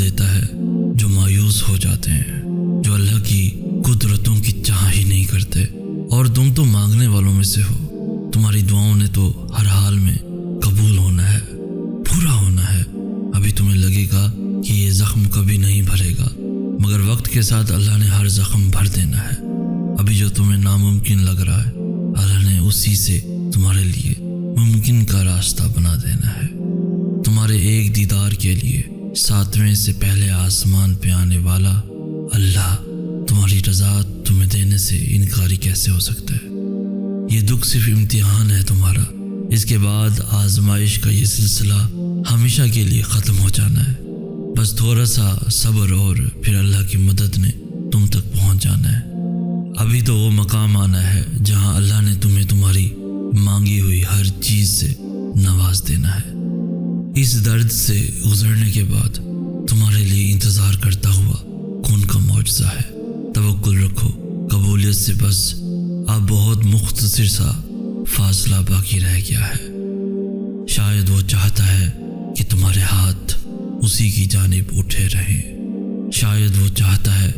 دیتا ہے جو مایوس ہو جاتے ہیں، جو اللہ کی قدرتوں کی چاہ ہی نہیں کرتے۔ اور تم تو مانگنے والوں میں سے ہو، تمہاری دعاؤں نے تو ہر حال میں قبول ہونا ہے، پورا ہونا ہے۔ ابھی تمہیں لگے گا کہ یہ زخم کبھی نہیں بھرے گا، مگر وقت کے ساتھ اللہ نے ہر زخم بھر دینا ہے۔ ابھی جو تمہیں ناممکن لگ رہا ہے، اللہ نے اسی سے تمہارے لیے ممکن کا راستہ بنا دینا ہے۔ تمہارے ایک دیدار کے لیے 7ویں سے پہلے آسمان پہ آنے والا اللہ تمہاری رضا تمہیں دینے سے انکاری کیسے ہو سکتا ہے؟ یہ دکھ صرف امتحان ہے تمہارا، اس کے بعد آزمائش کا یہ سلسلہ ہمیشہ کے لیے ختم ہو جانا ہے۔ بس تھوڑا سا صبر اور پھر اللہ کی مدد نے تم تک پہنچ جانا ہے۔ ابھی تو وہ مقام آنا ہے جہاں اللہ نے تمہیں تمہاری مانگی ہوئی ہر چیز سے نواز دینا ہے۔ اس درد سے گزرنے کے بعد تمہارے لیے انتظار کرتا ہوا کون کا معجزہ ہے۔ توکل رکھو، قبولیت سے بس اب بہت مختصر سا فاصلہ باقی رہ گیا ہے۔ شاید وہ چاہتا ہے کہ تمہارے ہاتھ اسی کی جانب اٹھے رہیں، شاید وہ چاہتا ہے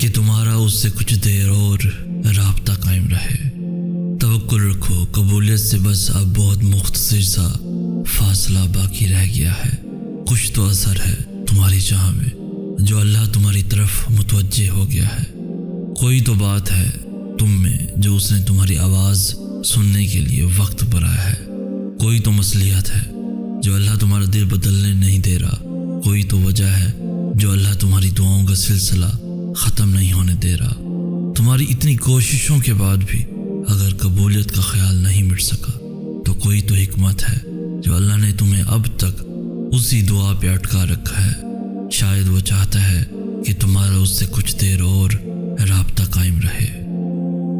کہ تمہارا اس سے کچھ دیر اور رابطہ قائم رہے۔ توکل رکھو، قبولیت سے بس اب بہت مختصر سا فاصلہ باقی رہ گیا ہے۔ کچھ تو اثر ہے تمہاری چاہ میں جو اللہ تمہاری طرف متوجہ ہو گیا ہے۔ کوئی تو بات ہے تم میں جو اس نے تمہاری آواز سننے کے لیے وقت بنایا ہے۔ کوئی تو مصلحت ہے جو اللہ تمہارا دل بدلنے نہیں دے رہا۔ کوئی تو وجہ ہے جو اللہ تمہاری دعاؤں کا سلسلہ ختم نہیں ہونے دے رہا۔ تمہاری اتنی کوششوں کے بعد بھی اگر قبولیت کا خیال نہیں مٹ سکا تو کوئی تو حکمت ہے جو اللہ نے تمہیں اب تک اسی دعا پہ اٹکا رکھا ہے۔ شاید وہ چاہتا ہے کہ تمہارا اس سے کچھ دیر اور رابطہ قائم رہے،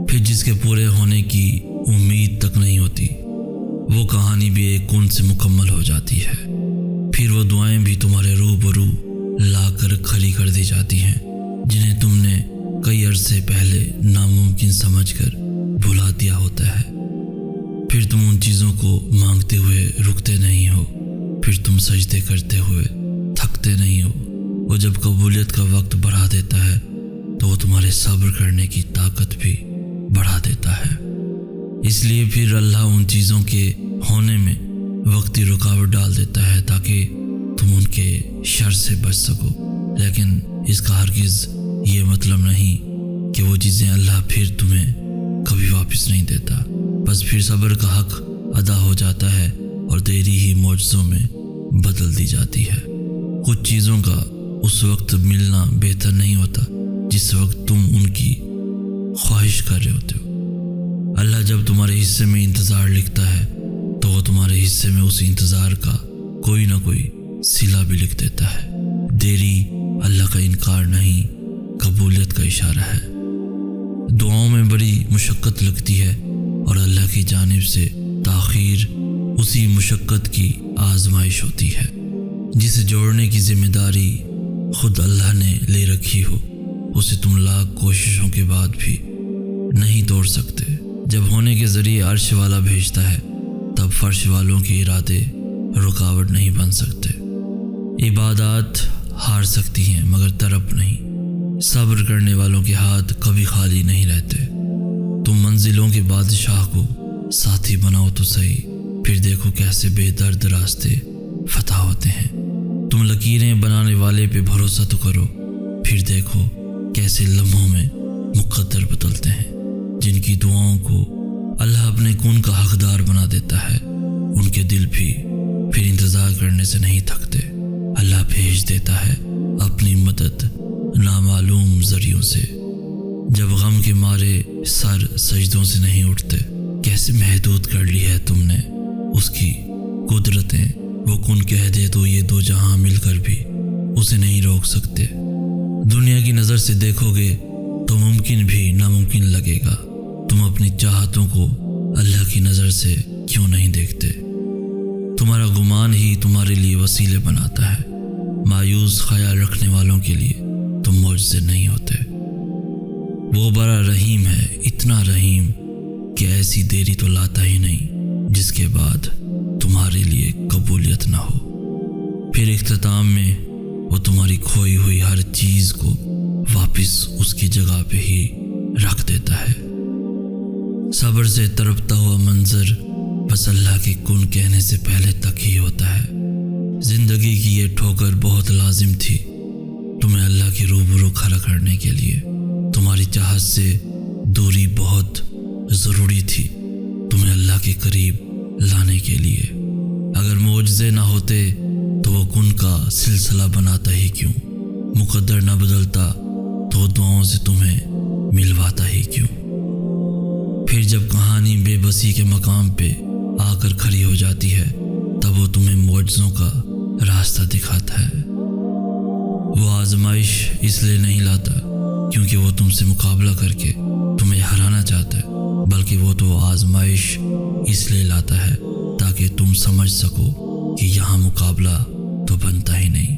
پھر جس کے پورے ہونے کی امید تک نہیں ہوتی وہ کہانی بھی ایک کن سے مکمل ہو جاتی ہے۔ پھر وہ دعائیں بھی تمہارے روبرو لا کر کھڑی کر دی جاتی ہیں جنہیں تم نے کئی عرصے پہلے ناممکن سمجھ کر بھلا دیا ہوتا ہے۔ پھر تم ان چیزوں کو مانگتے ہوئے رکتے نہیں ہو، پھر تم سجدے کرتے ہوئے تھکتے نہیں ہو۔ وہ جب قبولیت کا وقت بڑھا دیتا ہے تو وہ تمہارے صبر کرنے کی طاقت بھی بڑھا دیتا ہے۔ اس لیے پھر اللہ ان چیزوں کے ہونے میں وقتی رکاوٹ ڈال دیتا ہے تاکہ تم ان کے شر سے بچ سکو۔ لیکن اس کا ہرگز یہ مطلب نہیں کہ وہ چیزیں اللہ پھر تمہیں کبھی واپس نہیں دیتا۔ بس پھر صبر کا حق ادا ہو جاتا ہے اور دیری ہی معجزوں میں بدل دی جاتی ہے۔ کچھ چیزوں کا اس وقت ملنا بہتر نہیں ہوتا جس وقت تم ان کی خواہش کر رہے ہوتے ہو۔ اللہ جب تمہارے حصے میں انتظار لکھتا ہے تو وہ تمہارے حصے میں اس انتظار کا کوئی نہ کوئی صلہ بھی لکھ دیتا ہے۔ دیری اللہ کا انکار نہیں، قبولیت کا اشارہ ہے۔ دعاؤں میں بڑی مشقت لگتی ہے اور اللہ کی جانب سے تاخیر اسی مشقت کی آزمائش ہوتی ہے۔ جسے جوڑنے کی ذمہ داری خود اللہ نے لے رکھی ہو اسے تم لاکھ کوششوں کے بعد بھی نہیں توڑ سکتے۔ جب ہونے کے ذریعے عرش والا بھیجتا ہے تب فرش والوں کے ارادے رکاوٹ نہیں بن سکتے۔ عبادات ہار سکتی ہیں مگر تڑپ نہیں۔ صبر کرنے والوں کے ہاتھ کبھی خالی نہیں رہتے۔ تم منزلوں کے بادشاہ کو ساتھی بناؤ تو صحیح، پھر دیکھو کیسے بے درد راستے فتح ہوتے ہیں۔ تم لکیریں بنانے والے پہ بھروسہ تو کرو، پھر دیکھو کیسے لمحوں میں مقدر بدلتے ہیں۔ جن کی دعاؤں کو اللہ اپنے کن کا حقدار بنا دیتا ہے ان کے دل بھی پھر انتظار کرنے سے نہیں تھکتے۔ اللہ بھیج دیتا ہے اپنی مدد نامعلوم ذریعوں سے۔ جب غم کے مارے سر سجدوں سے نہیں اٹھتے، کیسے محدود کر لی ہے تم نے اس کی قدرتیں۔ وہ کن کہہ دے تو یہ دو جہاں مل کر بھی اسے نہیں روک سکتے۔ دنیا کی نظر سے دیکھو گے تو ممکن بھی ناممکن لگے گا۔ تم اپنی چاہتوں کو اللہ کی نظر سے کیوں نہیں دیکھتے؟ تمہارا گمان ہی تمہارے لیے وسیلے بناتا ہے۔ مایوس خیال رکھنے والوں کے لیے تم معجزے نہیں ہوتے۔ وہ بڑا رحیم ہے، اتنا رحیم کہ ایسی دیری تو لاتا ہی نہیں جس کے بعد تمہارے لیے قبولیت نہ ہو۔ پھر اختتام میں وہ تمہاری کھوئی ہوئی ہر چیز کو واپس اس کی جگہ پہ ہی رکھ دیتا ہے۔ صبر سے تڑپتا ہوا منظر بس اللہ کے کن کہنے سے پہلے تک ہی ہوتا ہے۔ زندگی کی یہ ٹھوکر بہت لازم تھی تمہیں اللہ کے روبرو کھڑا کرنے کے لیے۔ تمہاری چاہت سے دوری بہت ضروری تھی تمہیں اللہ کے قریب لانے کے لیے۔ اگر معجزے نہ ہوتے تو وہ کن کا سلسلہ بناتا ہی کیوں؟ مقدر نہ بدلتا تو وہ دعاؤں سے تمہیں ملواتا ہی کیوں؟ پھر جب کہانی بے بسی کے مقام پہ آ کر کھڑی ہو جاتی ہے تب وہ تمہیں معجزوں کا راستہ دکھاتا ہے۔ وہ آزمائش اس لیے نہیں لاتا کیونکہ وہ تم سے مقابلہ کر کے تمہیں ہرانا چاہتا ہے، بلکہ وہ تو آزمائش اس لیے لاتا ہے تاکہ تم سمجھ سکو کہ یہاں مقابلہ تو بنتا ہی نہیں۔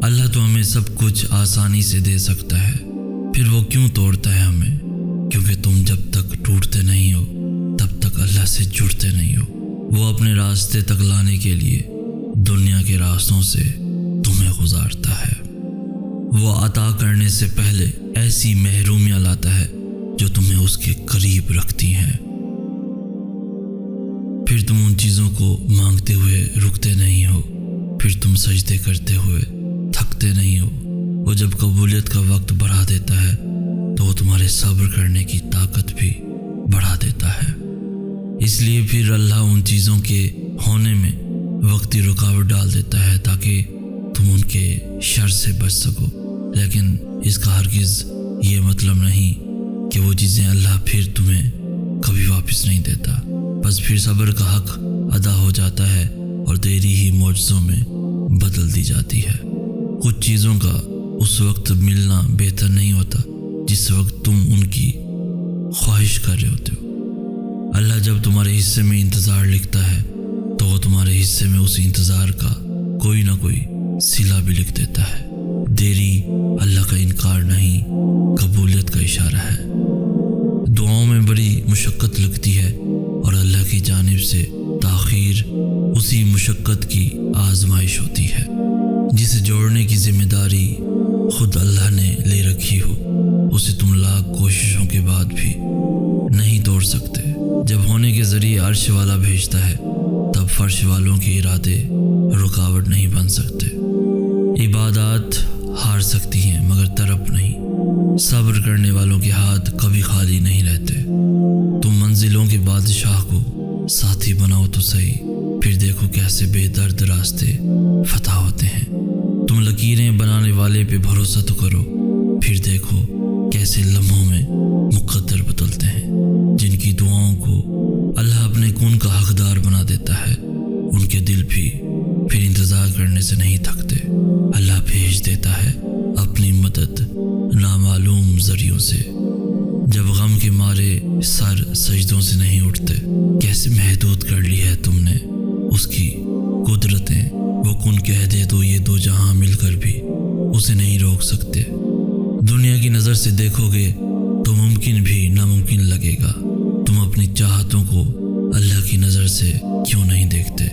اللہ تو ہمیں سب کچھ آسانی سے دے سکتا ہے، پھر وہ کیوں توڑتا ہے ہمیں؟ کیونکہ تم جب تک ٹوٹتے نہیں ہو تب تک اللہ سے جڑتے نہیں ہو۔ وہ اپنے راستے تک لانے کے لیے دنیا کے راستوں سے تمہیں گزارتا ہے۔ وہ عطا کرنے سے پہلے ایسی محرومیاں لاتا ہے جو تمہیں اس کے قریب رکھتی ہیں۔ پھر تم ان چیزوں کو مانگتے ہوئے رکتے نہیں ہو، پھر تم سجدے کرتے ہوئے تھکتے نہیں ہو۔ وہ جب قبولیت کا وقت بڑھا دیتا ہے تو وہ تمہارے صبر کرنے کی طاقت بھی بڑھا دیتا ہے۔ اس لیے پھر اللہ ان چیزوں کے ہونے میں وقتی رکاوٹ ڈال دیتا ہے تاکہ تم ان کے شر سے بچ سکو، لیکن اس کا ہرگز یہ مطلب نہیں کہ وہ چیزیں اللہ پھر تمہیں کبھی واپس نہیں دیتا۔ بس پھر صبر کا حق ادا ہو جاتا ہے اور دیری ہی معجزوں میں بدل دی جاتی ہے۔ کچھ چیزوں کا اس وقت ملنا بہتر نہیں ہوتا جس وقت تم ان کی خواہش کر رہے ہوتے ہو۔ اللہ جب تمہارے حصے میں انتظار لکھتا ہے تو وہ تمہارے حصے میں اس انتظار کا کوئی نہ کوئی صلہ بھی لکھ دیتا ہے۔ دیری اللہ کا انکار نہیں، قبولیت کا اشارہ ہے۔ دعاؤں میں بڑی مشقت لگتی ہے اور اللہ کی جانب سے تاخیر اسی مشقت کی آزمائش ہوتی ہے۔ جسے جوڑنے کی ذمہ داری خود اللہ نے لے رکھی ہو اسے تم لاکھ کوششوں کے بعد بھی نہیں توڑ سکتے۔ جب ہونے کے ذریعے عرش والا بھیجتا ہے تب فرش والوں کے ارادے رکاوٹ نہیں بن سکتے۔ عبادات ہار سکتی ہیں مگر طرف نہیں۔ صبر کرنے والوں کے ہاتھ کبھی خالی نہیں رہتے۔ تم منزلوں کے بادشاہ کو ساتھی بناؤ تو صحیح، پھر دیکھو کیسے بے درد راستے فتح ہوتے ہیں۔ تم لکیریں بنانے والے پہ بھروسہ تو کرو، پھر دیکھو کیسے لمحوں میں مقدر بدلتے ہیں۔ جن کی دعاؤں کو اللہ اپنے کون کا حقدار بنا دیتا ہے ان کے دل بھی پھر انتظار کرنے سے نہیں تھکتے۔ اللہ بھیج دیتا ہے اپنی مدد نامعلوم ذریعوں سے۔ جب غم کے مارے سر سجدوں سے نہیں اٹھتے، کیسے محدود کر لی ہے تم نے اس کی قدرتیں۔ وہ کن کہہ دے تو یہ دو جہاں مل کر بھی اسے نہیں روک سکتے۔ دنیا کی نظر سے دیکھو گے تو ممکن بھی ناممکن لگے گا۔ تم اپنی چاہتوں کو اللہ کی نظر سے کیوں نہیں دیکھتے؟